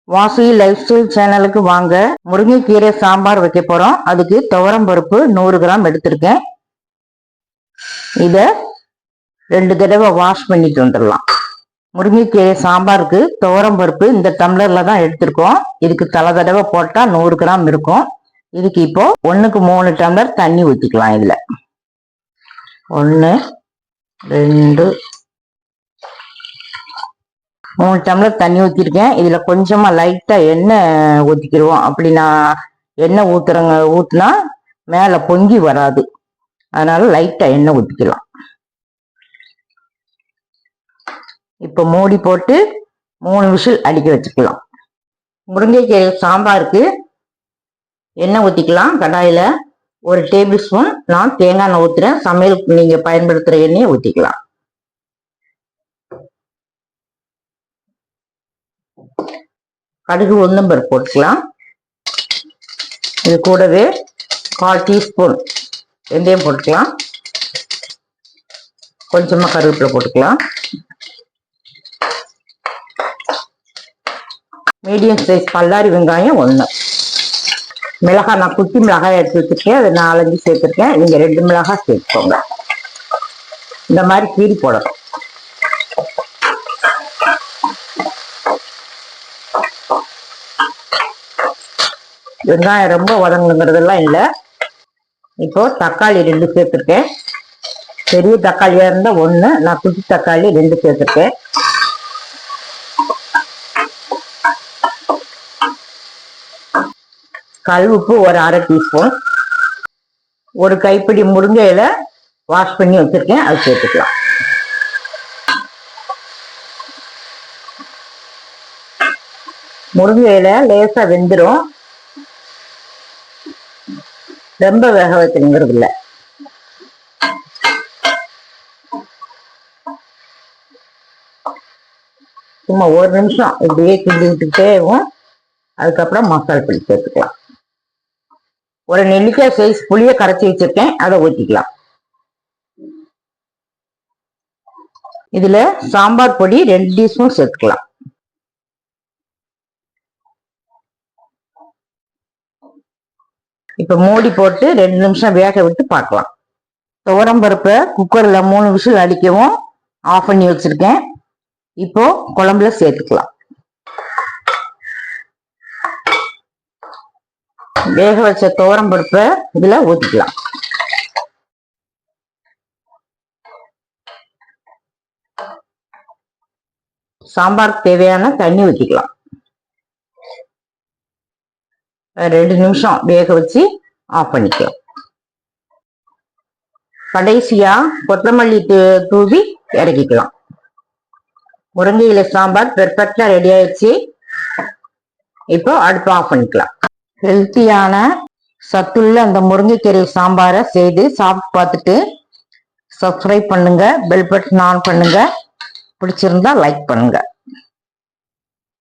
வாசி life style சேனலுக்கு வாங்க. முருங்கைக்கீரை சாம்பார் வைக்க போறோம். அதுக்கு துவரம் பருப்பு 100 கிராம் எடுத்திருக்கேன். இத 2 தடவை வாஷ் பண்ணிட்டு வந்துடலாம். முருங்கைக்கீரை சாம்பாருக்கு துவரம் பருப்பு இந்த டம்ளர்ல தான் எடுத்திருக்கோம். இதுக்கு தலை தடவை போட்டா 100 கிராம் இருக்கும். இதுக்கு இப்போ 1க்கு 3 டம்ளர் தண்ணி ஊற்றிக்கலாம். இதுல 1 2 3 டம்ளர் தண்ணி ஊற்றிருக்கேன். இதுல கொஞ்சமா லைட்டா எண்ணெய் ஊற்றிக்கிடுவோம். அப்படி நான் எண்ணெய் ஊத்துனா மேல பொங்கி வராது. அதனால லைட்டா எண்ணெய் ஊற்றிக்கலாம். இப்ப மூடி போட்டு 3 விசில் அடிக்க வச்சுக்கலாம். முருங்கைக்கீரை சாம்பாருக்கு எண்ணெய் ஊற்றிக்கலாம். கடாயில 1 டேபிள் ஸ்பூன் நான் தேங்காய் எண்ணெய் ஊத்துறேன். சமையலுக்கு நீங்க பயன்படுத்துற எண்ணெயை ஊற்றிக்கலாம். கடுகு உளுந்தம்பருப்பு போட்டுக்கலாம். இது கூடவே 1/4 டீஸ்பூன் வெந்தயம் போட்டுக்கலாம். கொஞ்சமா கருவேப்பிலை போட்டுக்கலாம். மீடியம் சைஸ் பல்லாரி வெங்காயம் 1. மிளகாய் நான் குட்டி மிளகாய் எடுத்து வச்சிருக்கேன். அதை 4-5 சேர்த்துருக்கேன். நீங்க 2 மிளகாய் சேர்த்துக்கோங்க. இந்த மாதிரி கீரி போடணும். வெங்காயம் ரொம்ப வதங்குங்கிறதெல்லாம் இல்லை. இப்போ தக்காளி 2 சேர்த்துருக்கேன். பெரிய தக்காளியா இருந்தா 1, நான் குட்டி தக்காளி 2 சேர்த்துருக்கேன். கல் உப்பு 1/2 டீஸ்பூன். 1 கைப்பிடி முருங்கை இலை வாஷ் பண்ணி வச்சிருக்கேன். அது சேர்த்துக்கலாம். முருங்கை இலை லேசா வெந்துடும். ரொம்ப வேக வைக்கணுங்கிறது இல்லை. சும்மா 1 நிமிஷம் இப்படியே கிண்டி விட்டுக்கிட்டே இருக்கும். அதுக்கப்புறம் மசால் பொடி சேர்த்துக்கலாம். 1 நெல்லிக்காய் சைஸ் புளியை கரைச்சி வச்சிருக்கேன். அதை ஊற்றிக்கலாம். இதுல சாம்பார் பொடி 2 டீஸ்பூன் சேர்த்துக்கலாம். இப்ப மூடி போட்டு 2 நிமிஷம் வேக விட்டு பார்க்கலாம். துவரம் பருப்பை குக்கர்ல 3 விசில் அடிக்கவும் ஆஃப் பண்ணி வச்சிருக்கேன். இப்போ குழம்புல சேர்த்துக்கலாம். வேக வச்ச துவரம் பருப்பை இதுல ஊற்றிக்கலாம். சாம்பாருக்கு தேவையான தண்ணி ஊற்றிக்கலாம். 2 நிமிஷம் வேக வச்சு ஆஃப் பண்ணிக்கலாம். கடைசியா கொத்தமல்லி தூவி இறக்கிக்கலாம். முருங்கையில சாம்பார் பெர்ஃபெக்டா ரெடி ஆயிடுச்சு. இப்போ அடுப்பு ஆஃப் பண்ணிக்கலாம். ஹெல்த்தியான சத்துள்ள அந்த முருங்கைக்கீரை சாம்பாரை செய்து சாப்பிட்டு பார்த்துட்டு சப்ஸ்கிரைப் பண்ணுங்க. பெல் பட்டன் ஆன் பண்ணுங்க. பிடிச்சிருந்தா லைக் பண்ணுங்க.